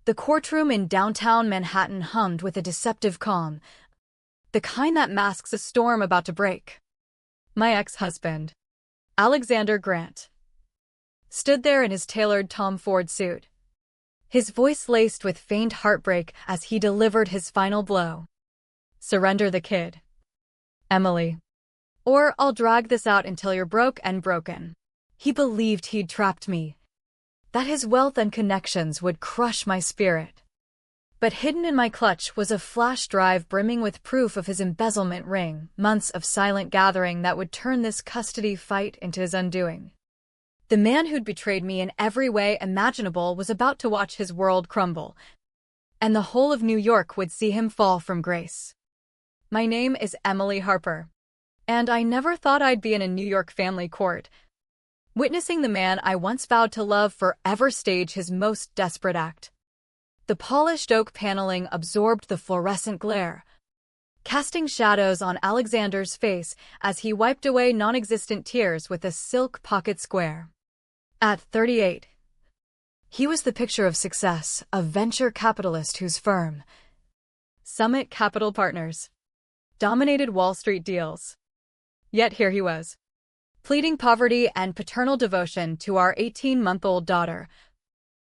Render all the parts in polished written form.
The courtroom in downtown Manhattan hummed with a deceptive calm, the kind that masks a storm about to break. My ex-husband, Alexander Grant, stood there in his tailored Tom Ford suit, his voice laced with faint heartbreak as he delivered his final blow. Surrender the kid, Emily, or I'll drag this out until you're broke and broken. He believed he'd trapped me, that his wealth and connections would crush my spirit. But hidden in my clutch was a flash drive brimming with proof of his embezzlement ring, months of silent gathering that would turn this custody fight into his undoing. The man who'd betrayed me in every way imaginable was about to watch his world crumble, and the whole of New York would see him fall from grace. My name is Emily Harper, and I never thought I'd be in a New York family court, witnessing the man I once vowed to love forever stage his most desperate act. The polished oak paneling absorbed the fluorescent glare, casting shadows on Alexander's face as he wiped away non-existent tears with a silk pocket square. At 38, he was the picture of success, a venture capitalist whose firm, Summit Capital Partners, dominated Wall Street deals. Yet here he was, pleading poverty and paternal devotion to our 18-month-old daughter,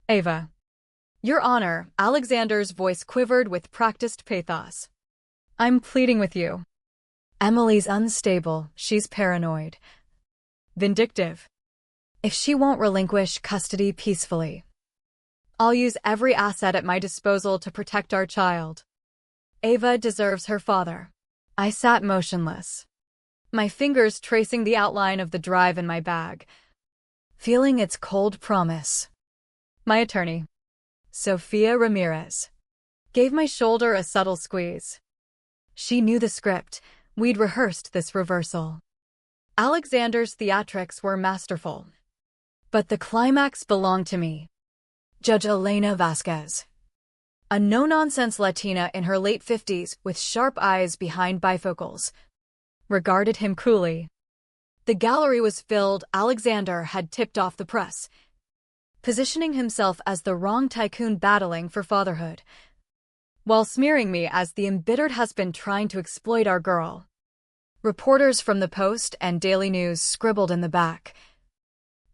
Ava. Your Honor, Alexander's voice quivered with practiced pathos. I'm pleading with you. Emily's unstable, she's paranoid, vindictive. If she won't relinquish custody peacefully, I'll use every asset at my disposal to protect our child. Ava deserves her father. I sat motionless, my fingers tracing the outline of the drive in my bag, feeling its cold promise. My attorney, Sophia Ramirez, gave my shoulder a subtle squeeze. She knew the script. We'd rehearsed this reversal. Alexander's theatrics were masterful, but the climax belonged to me. Judge Elena Vasquez, a no-nonsense Latina in her late 50s with sharp eyes behind bifocals, regarded him coolly. The gallery was filled. Alexander had tipped off the press, positioning himself as the wrong tycoon battling for fatherhood, while smearing me as the embittered husband trying to exploit our girl. Reporters from the Post and Daily News scribbled in the back,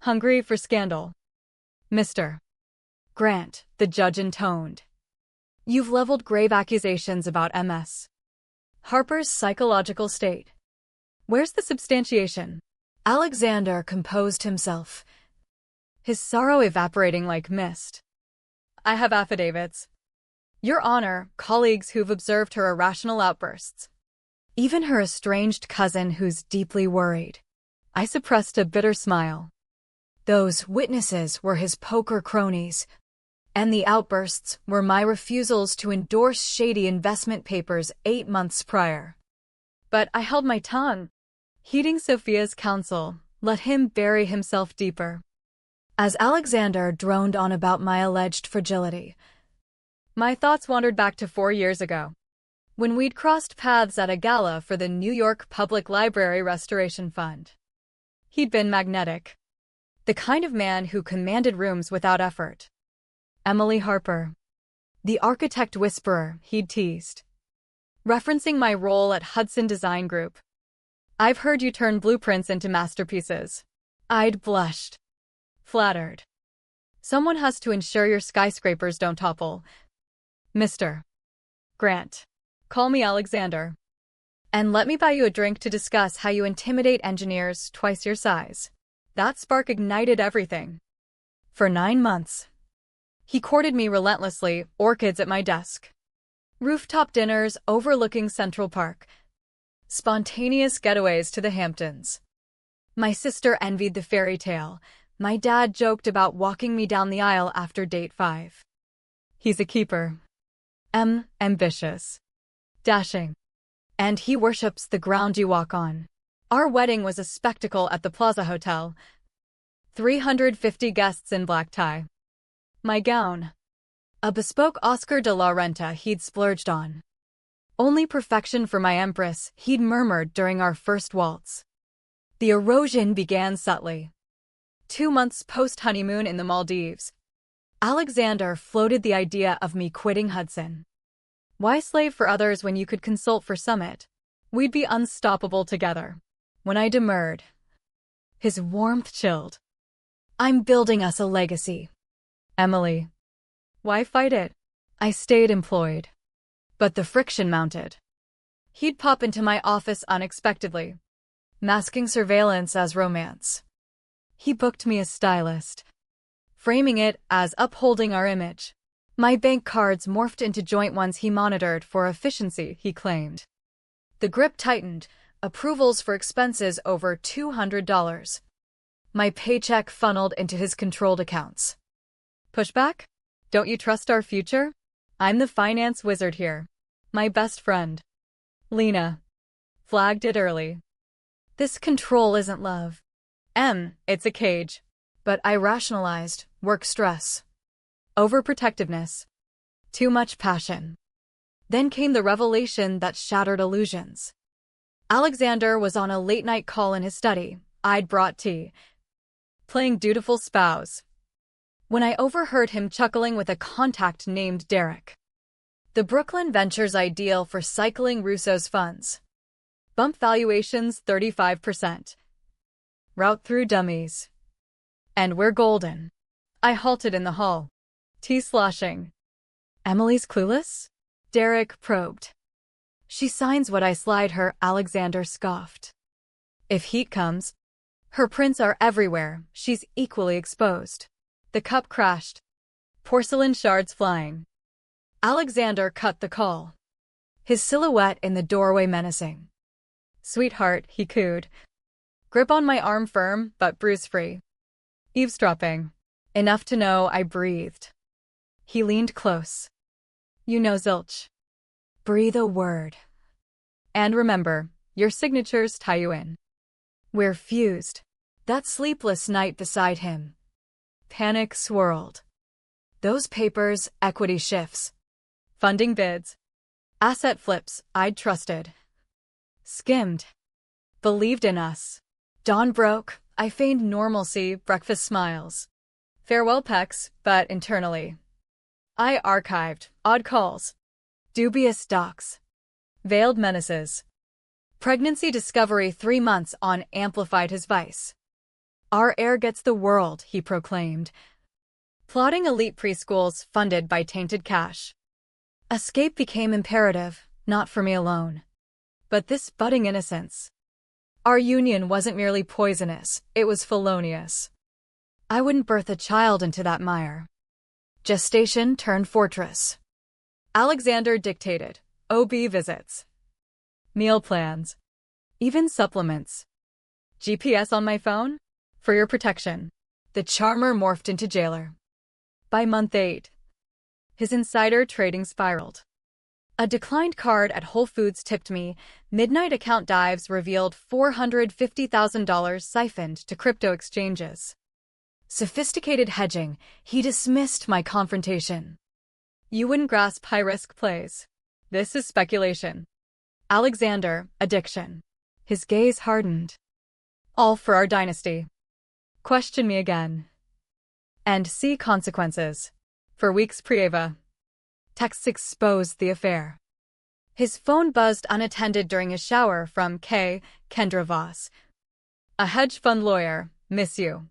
"Hungry for scandal, Mr. Grant," the judge intoned. "You've leveled grave accusations about MS. Harper's psychological state. Where's the substantiation?" Alexander composed himself, his sorrow evaporating like mist. "I have affidavits, Your Honor, colleagues who've observed her irrational outbursts. Even her estranged cousin who's deeply worried." I suppressed a bitter smile. Those witnesses were his poker cronies, and the outbursts were my refusals to endorse shady investment papers 8 months prior. But I held my tongue, heeding Sophia's counsel, let him bury himself deeper. As Alexander droned on about my alleged fragility, my thoughts wandered back to 4 years ago, when we'd crossed paths at a gala for the New York Public Library Restoration Fund. He'd been magnetic, the kind of man who commanded rooms without effort. Emily Harper, the architect whisperer, he'd teased, referencing my role at Hudson Design Group. "I've heard you turn blueprints into masterpieces." I'd blushed, flattered. "Someone has to ensure your skyscrapers don't topple. Mr. Grant, call me Alexander. And let me buy you a drink to discuss how you intimidate engineers twice your size." That spark ignited everything. For 9 months, he courted me relentlessly, orchids at my desk, rooftop dinners overlooking Central Park, spontaneous getaways to the Hamptons. My sister envied the fairy tale. My dad joked about walking me down the aisle after date 5. He's a keeper. Ambitious. Dashing. And he worships the ground you walk on. Our wedding was a spectacle at the Plaza Hotel. 350 guests in black tie. My gown, a bespoke Oscar de la Renta he'd splurged on. Only perfection for my empress, he'd murmured during our first waltz. The erosion began subtly. 2 months post-honeymoon in the Maldives, Alexander floated the idea of me quitting Hudson. Why slave for others when you could consult for Summit? We'd be unstoppable together. When I demurred, his warmth chilled. I'm building us a legacy. Emily. Why fight it? I stayed employed. But the friction mounted. He'd pop into my office unexpectedly, masking surveillance as romance. He booked me as stylist, framing it as upholding our image. My bank cards morphed into joint ones he monitored for efficiency, he claimed. The grip tightened, approvals for expenses over $200. My paycheck funneled into his controlled accounts. Pushback? Don't you trust our future? I'm the finance wizard here. My best friend, Lena, flagged it early. This control isn't love. It's a cage. But I rationalized work stress, overprotectiveness, too much passion. Then came the revelation that shattered illusions. Alexander was on a late-night call in his study. I'd brought tea, playing dutiful spouse, when I overheard him chuckling with a contact named Derek. The Brooklyn Ventures ideal for cycling Russo's funds. Bump valuations 35%. Route through dummies. And we're golden. I halted in the hall, tea sloshing. Emily's clueless? Derek probed. She signs what I slide her, Alexander scoffed. If heat comes, her prints are everywhere, she's equally exposed. The cup crashed, porcelain shards flying. Alexander cut the call, his silhouette in the doorway menacing. Sweetheart, he cooed. Grip on my arm firm, but bruise-free. Eavesdropping. Enough to know I breathed. He leaned close. You know zilch. Breathe a word. And remember, your signatures tie you in. We're fused. That sleepless night beside him. Panic swirled. Those papers, equity shifts. Funding bids. Asset flips, I'd trusted. Skimmed. Believed in us. Dawn broke, I feigned normalcy, breakfast smiles. Farewell pecs, but internally. I archived, odd calls. Dubious docs. Veiled menaces. Pregnancy discovery 3 months on amplified his vice. Our heir gets the world, he proclaimed. Plotting elite preschools funded by tainted cash. Escape became imperative, not for me alone. But this budding innocence. Our union wasn't merely poisonous, it was felonious. I wouldn't birth a child into that mire. Gestation turned fortress. Alexander dictated. OB visits. Meal plans. Even supplements. GPS on my phone? For your protection. The charmer morphed into jailer. By month 8, his insider trading spiraled. A declined card at Whole Foods tipped me. Midnight account dives revealed $450,000 siphoned to crypto exchanges. Sophisticated hedging, he dismissed my confrontation. You wouldn't grasp high-risk plays. This is speculation. Alexander, addiction. His gaze hardened. All for our dynasty. Question me again. And see consequences. For weeks pre-Ava. Texts exposed the affair. His phone buzzed unattended during a shower from Kendra Voss. A hedge fund lawyer, miss you.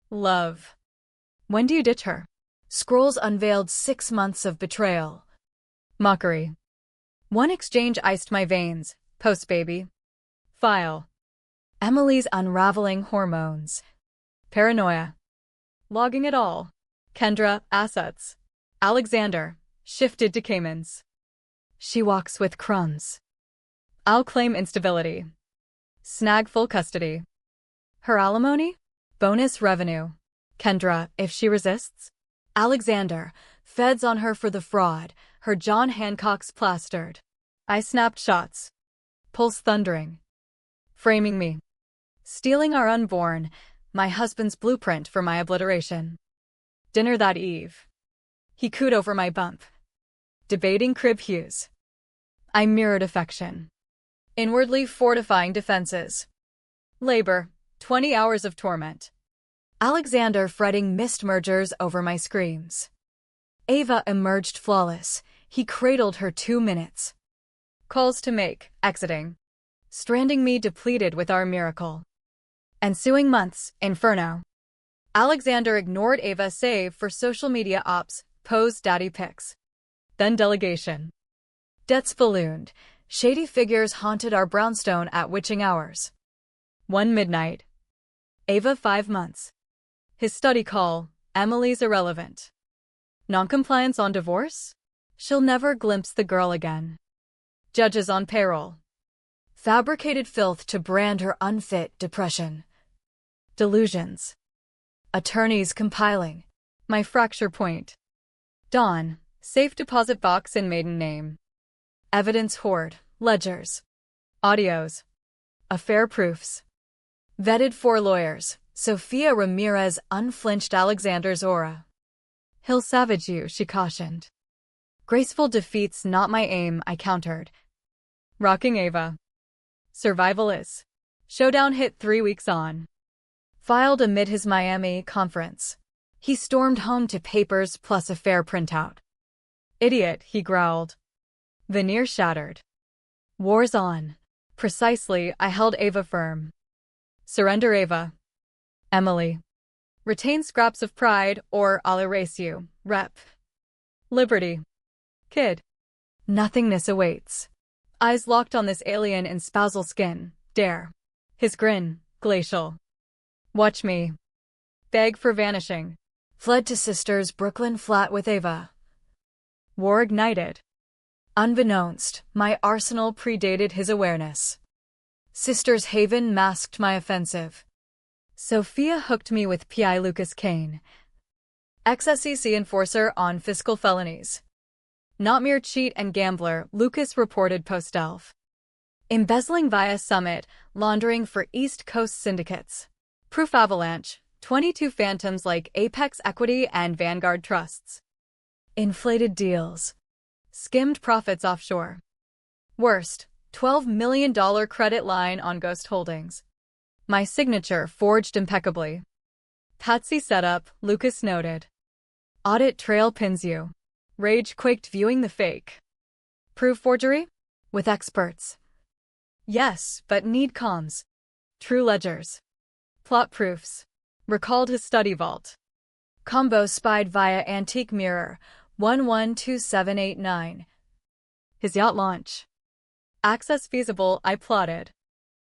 Love. When do you ditch her? Scrolls unveiled 6 months of betrayal. Mockery. One exchange iced my veins. Post baby. File. Emily's unraveling hormones. Paranoia. Logging it all. Kendra, assets. Alexander, shifted to Caymans. She walks with crumbs. I'll claim instability. Snag full custody. Her alimony? Bonus revenue. Kendra, if she resists? Alexander, feds on her for the fraud, her John Hancock's plastered. I snapped shots. Pulse thundering. Framing me. Stealing our unborn, my husband's blueprint for my obliteration. Dinner that eve. He cooed over my bump. Debating crib hues. I mirrored affection. Inwardly fortifying defenses. Labor, 20 hours of torment. Alexander fretting missed mergers over my screams. Ava emerged flawless. He cradled her 2 minutes. Calls to make, exiting. Stranding me depleted with our miracle. Ensuing months, inferno. Alexander ignored Ava save for social media ops, posed daddy pics. Then delegation. Debts ballooned. Shady figures haunted our brownstone at witching hours. 1 midnight. Ava 5 months. His study call, Emily's irrelevant. Noncompliance on divorce? She'll never glimpse the girl again. Judges on payroll. Fabricated filth to brand her unfit depression. Delusions. Attorneys compiling. My fracture point. Dawn, safe deposit box in maiden name. Evidence hoard, ledgers. Audios. Affair proofs. Vetted 4 lawyers. Sofia Ramirez unflinched Alexander's aura. He'll savage you, she cautioned. Graceful defeat's not my aim, I countered. Rocking Ava. Survival is. Showdown hit 3 weeks on. Filed amid his Miami conference. He stormed home to papers plus a fair printout. Idiot, he growled. Veneer shattered. War's on. Precisely, I held Ava firm. Surrender Ava. Emily. Retain scraps of pride, or I'll erase you. Rep. Liberty. Kid. Nothingness awaits. Eyes locked on this alien in spousal skin. Dare. His grin, glacial. Watch me. Beg for vanishing. Fled to sister's Brooklyn flat with Ava. War ignited. Unbeknownst, my arsenal predated his awareness. Sister's haven masked my offensive. Sofia hooked me with P.I. Lucas Kane. Ex-SEC enforcer on fiscal felonies. Not mere cheat and gambler, Lucas reported post-Elf. Embezzling via Summit, laundering for East Coast syndicates. Proof avalanche, 22 phantoms like Apex Equity and Vanguard Trusts. Inflated deals. Skimmed profits offshore. Worst, $12 million credit line on Ghost Holdings. My signature forged impeccably. Patsy setup, Lucas noted. Audit trail pins you. Rage quaked viewing the fake. Prove forgery? With experts. Yes, but need comms. True ledgers. Plot proofs. Recalled his study vault. Combo spied via antique mirror, 112789. His yacht launch. Access feasible, I plotted.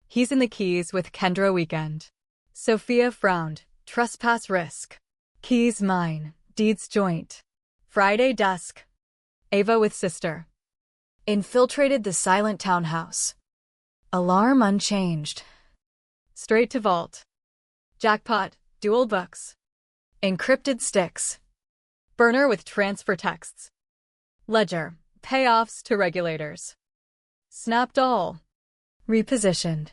He's in the Keys with Kendra weekend. Sofia frowned. Trespass risk. Keys mine. Deeds joint. Friday dusk. Ava with sister. Infiltrated the silent townhouse. Alarm unchanged. Straight to vault. Jackpot. Dual books. Encrypted sticks. Burner with transfer texts. Ledger. Payoffs to regulators. Snapped all. Repositioned.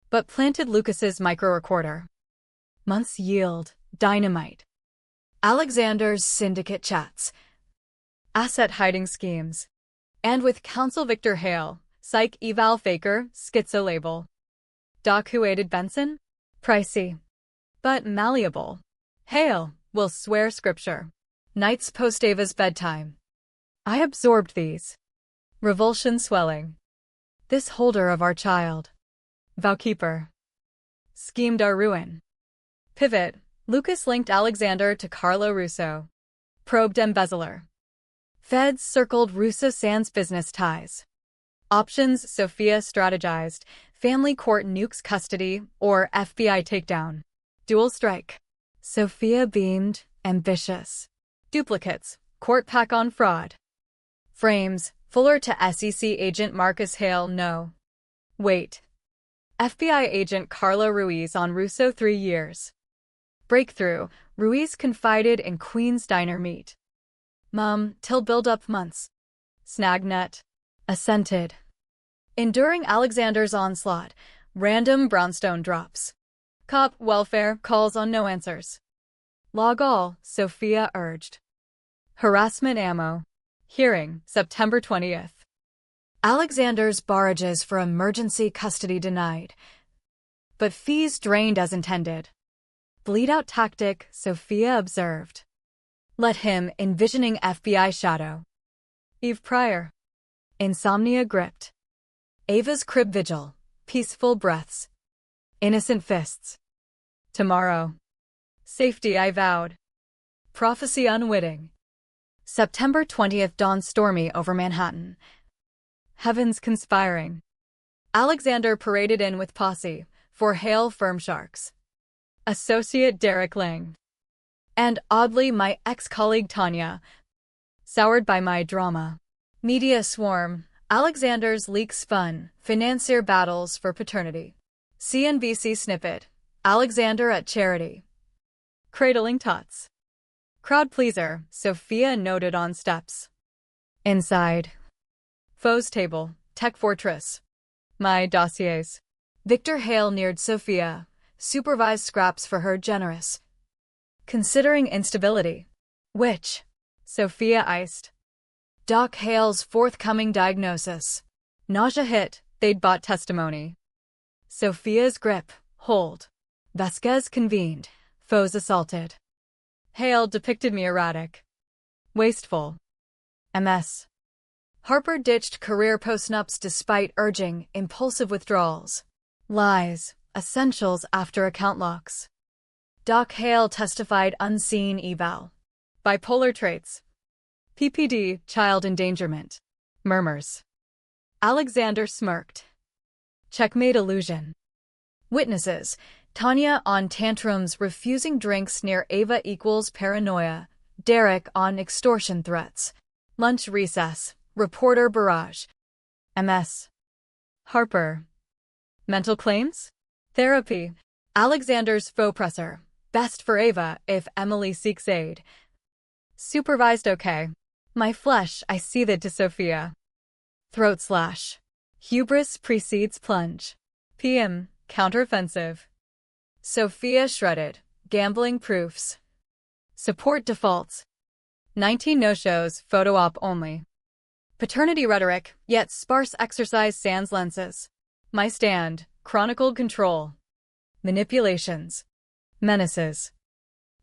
But planted Lucas's micro-recorder. Months yield. Dynamite. Alexander's syndicate chats. Asset hiding schemes. And with counsel Victor Hale, psych eval faker, schizo label. Doc who aided Benson? Pricey. But malleable. Hale will swear scripture. Nights post Ava's bedtime. I absorbed these. Revulsion swelling. This holder of our child. Vowkeeper. Schemed our ruin. Pivot. Lucas linked Alexander to Carlo Russo. Probed embezzler. Feds circled Russo sans business ties. Options Sofia strategized. Family court nukes custody or FBI takedown. Dual strike. Sofia beamed, ambitious. Duplicates. Court pack on fraud. Frames. Fuller to SEC agent Marcus Hale no. Wait. FBI agent Carlo Ruiz on Russo 3 years. Breakthrough. Ruiz confided in Queen's Diner meet. Mum, till build up months. Snagnet. Assented. Enduring Alexander's onslaught. Random brownstone drops. Cop welfare calls on no answers. Log all, Sofia urged. Harassment ammo. Hearing, September 20th. Alexander's barrages for emergency custody denied. But fees drained as intended. Bleed-out tactic, Sophia observed. Let him, envisioning FBI shadow. Eve Pryor. Insomnia gripped. Ava's crib vigil. Peaceful breaths. Innocent fists. Tomorrow. Safety, I vowed. Prophecy unwitting. September 20th dawn stormy over Manhattan. Heavens conspiring. Alexander paraded in with posse, for hail firm sharks. Associate Derek Lang. And oddly my ex-colleague Tanya. Soured by my drama. Media swarm. Alexander's leaks fun. Financier battles for paternity. CNBC snippet. Alexander at charity. Cradling tots. Crowd pleaser, Sophia noted on steps. Inside. Foe's table. Tech fortress. My dossiers. Victor Hale neared Sophia. Supervised scraps for her generous. Considering instability. Which? Sophia iced. Doc Hale's forthcoming diagnosis. Nausea hit, they'd bought testimony. Sophia's grip, hold. Vasquez convened. Foes assaulted. Hale depicted me erratic. Wasteful. MS. Harper ditched career postnups despite urging impulsive withdrawals. Lies. Essentials after account locks. Doc Hale testified unseen eval. Bipolar traits. PPD, child endangerment. Murmurs. Alexander smirked. Checkmate illusion. Witnesses. Tanya on tantrums refusing drinks near Ava equals paranoia. Derek on extortion threats. Lunch recess. Reporter barrage. MS. Harper. Mental claims? Therapy. Alexander's faux presser. Best for Ava if Emily seeks aid. Supervised okay. My flesh I seethed to Sophia. Throat slash. Hubris precedes plunge. PM. Counteroffensive. Sophia shredded. Gambling proofs. Support defaults. 19 no-shows, photo op only. Paternity rhetoric, yet sparse exercise sans lenses. My stand. Chronicled control. Manipulations. Menaces.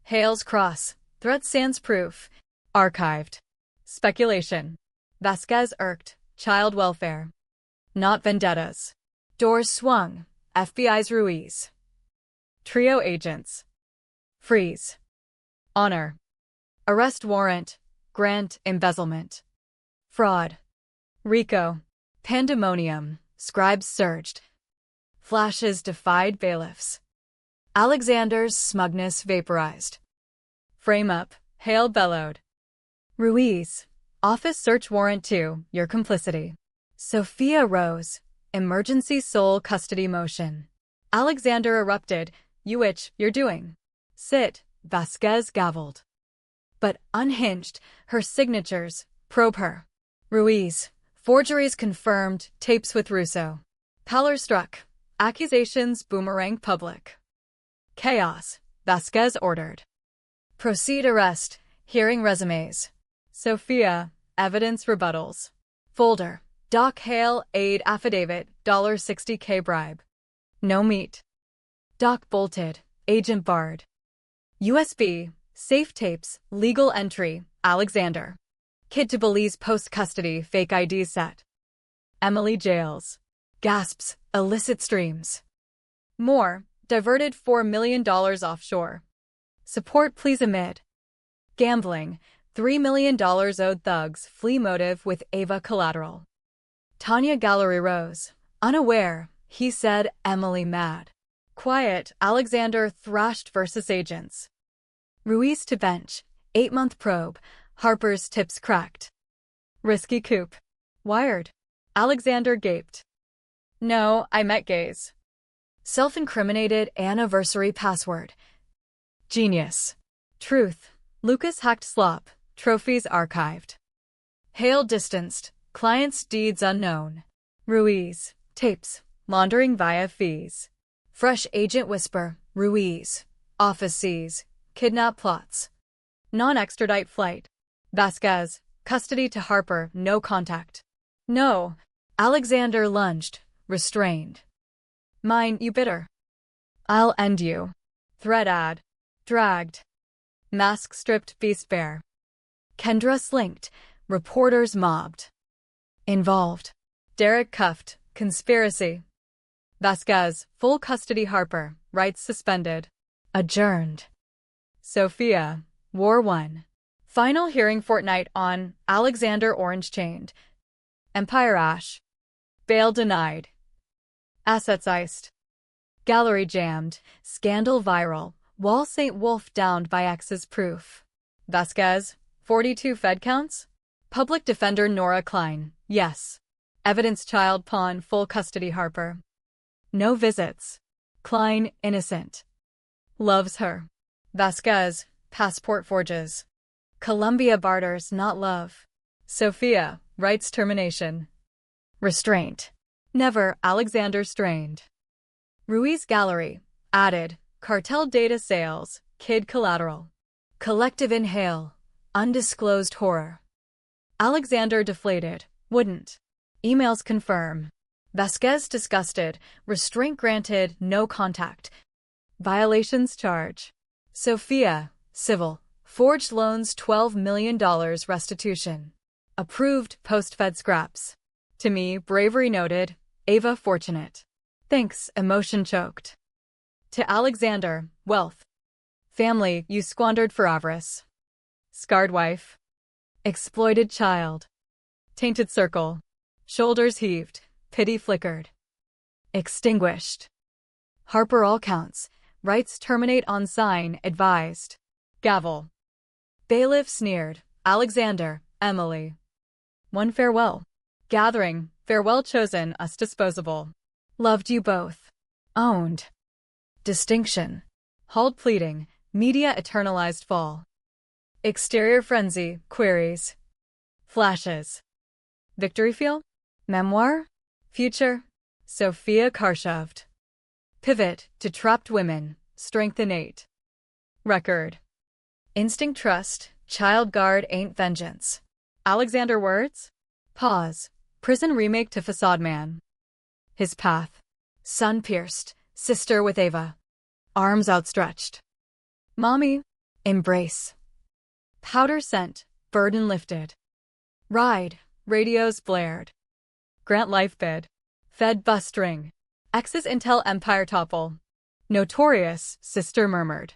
Hale's cross. Threat sans proof. Archived. Speculation. Vasquez irked. Child welfare. Not vendettas. Doors swung. FBI's Ruiz. Trio agents. Freeze. Honor. Arrest warrant. Grant embezzlement. Fraud. RICO. Pandemonium. Scribes surged. Flashes defied bailiffs. Alexander's smugness vaporized. Frame up. Hale bellowed. Ruiz. Office search warrant 2. Your complicity. Sophia rose. Emergency sole custody motion. Alexander erupted. You which, you're doing. Sit. Vasquez gavelled. But unhinged. Her signatures. Probe her. Ruiz. Forgeries confirmed. Tapes with Russo. Pallor struck. Accusations boomerang public. Chaos. Vasquez ordered. Proceed arrest. Hearing resumes. Sophia. Evidence rebuttals. Folder. Doc Hale aid affidavit. $60K bribe. No meat. Doc bolted. Agent barred. USB. Safe tapes. Legal entry. Alexander. Kid to Belize post-custody fake ID set. Emily jails. Gasps. Illicit streams. More. Diverted $4 million offshore. Support please amid. Gambling. $3 million owed thugs flee motive with Ava collateral. Tanya Gallery rose. Unaware. He said Emily mad. Quiet. Alexander thrashed versus agents. Ruiz to bench. 8-month probe. Harper's tips cracked. Risky coup. Wired. Alexander gaped. No, I met gays. Self-incriminated anniversary password. Genius. Truth. Lucas hacked slop. Trophies archived. Hale distanced. Client's deeds unknown. Ruiz. Tapes. Laundering via fees. Fresh agent whisper. Ruiz. Office sees. Kidnap plots. Non-extradite flight. Vasquez. Custody to Harper. No contact. No. Alexander lunged. Restrained. Mine, you bitter. I'll end you. Threat ad. Dragged. Mask stripped beast bear. Kendra slinked. Reporters mobbed. Involved. Derek cuffed. Conspiracy. Vasquez, full custody Harper, rights suspended. Adjourned. Sophia, War 1. Final hearing fortnight on Alexander Orange chained. Empire Ash. Bail denied. Assets iced. Gallery jammed. Scandal viral. Wall St. Wolf downed by ex's proof. Vasquez, 42 Fed counts? Public defender Nora Klein, yes. Evidence child pawn full custody Harper. No visits. Klein, innocent. Loves her. Vasquez, passport forges. Colombia barters not love. Sophia, rights termination. Restraint. Never Alexander strained. Ruiz Gallery, added, cartel data sales, kid collateral. Collective inhale, undisclosed horror. Alexander deflated, wouldn't. Emails confirm. Vasquez disgusted, restraint granted, no contact. Violations charge. Sophia, civil, forged loans $12 million restitution. Approved post-Fed scraps. To me, bravery noted, Ava fortunate. Thanks, emotion choked. To Alexander, wealth. Family you squandered for avarice. Scarred wife. Exploited child. Tainted circle. Shoulders heaved, pity flickered. Extinguished. Harper all counts, rights terminate on sign, advised. Gavel. Bailiff sneered, Alexander, Emily. One farewell. Gathering, farewell chosen, us disposable. Loved you both. Owned. Distinction. Hauled pleading, media eternalized fall. Exterior frenzy, queries. Flashes. Victory feel? Memoir? Future? Sophia Karshoved. Pivot to trapped women, strength innate. Record. Instinct trust, child guard ain't vengeance. Alexander words? Pause. Prison remake to Facade Man. His path. Sun pierced, sister with Ava. Arms outstretched. Mommy. Embrace. Powder scent, burden lifted. Ride, radios blared. Grant life bid. Fed bus string. Ex's intel empire topple. Notorious, sister murmured.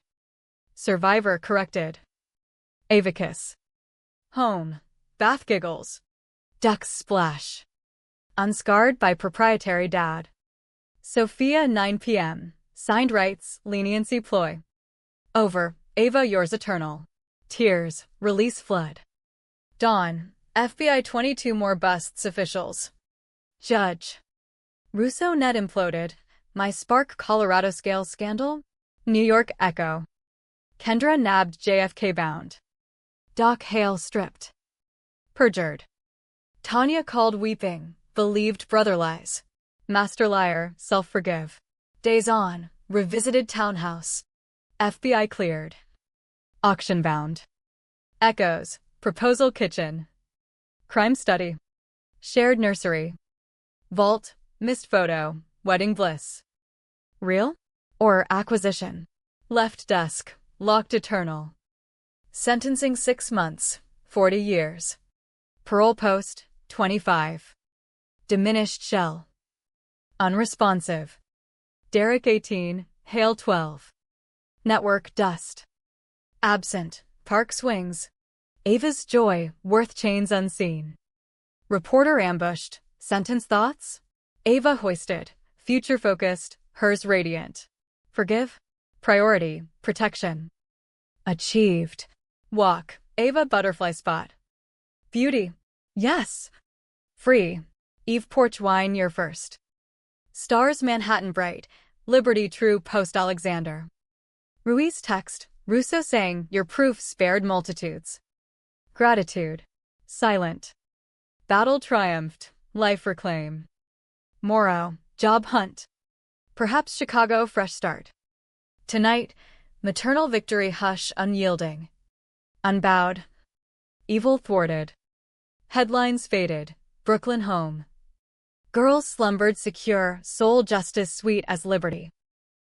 Survivor corrected. Avicus. Home. Bath giggles. Ducks splash. Unscarred by proprietary dad. Sophia 9 p.m. Signed rights, leniency ploy. Over, Ava yours eternal. Tears, release flood. Dawn, FBI 22 more busts officials. Judge. Russo net imploded. My Spark Colorado scale scandal? New York Echo. Kendra nabbed JFK bound. Doc Hale stripped. Perjured. Tanya called weeping, believed brother lies. Master liar, self-forgive. Days on, revisited townhouse. FBI cleared. Auction bound. Echoes, proposal kitchen. Crime study. Shared nursery. Vault, missed photo, wedding bliss. Real? Or acquisition? Left desk, locked eternal. Sentencing 6 months, 40 years. Parole post, 25. Diminished shell. Unresponsive. Derek 18, Hale 12. Network dust. Absent, park swings. Ava's joy, worth chains unseen. Reporter ambushed, sentence thoughts? Ava hoisted, future focused, hers radiant. Forgive? Priority, protection. Achieved. Walk, Ava butterfly spot. Beauty. Yes. Free. Eve porch wine year first. Stars Manhattan bright, Liberty true post Alexander. Ruiz text, Russo saying your proof spared multitudes. Gratitude. Silent. Battle triumphed, life reclaim. Morrow, job hunt. Perhaps Chicago fresh start. Tonight, maternal victory hush unyielding. Unbowed. Evil thwarted. Headlines faded, Brooklyn home. Girls slumbered secure, soul justice sweet as liberty.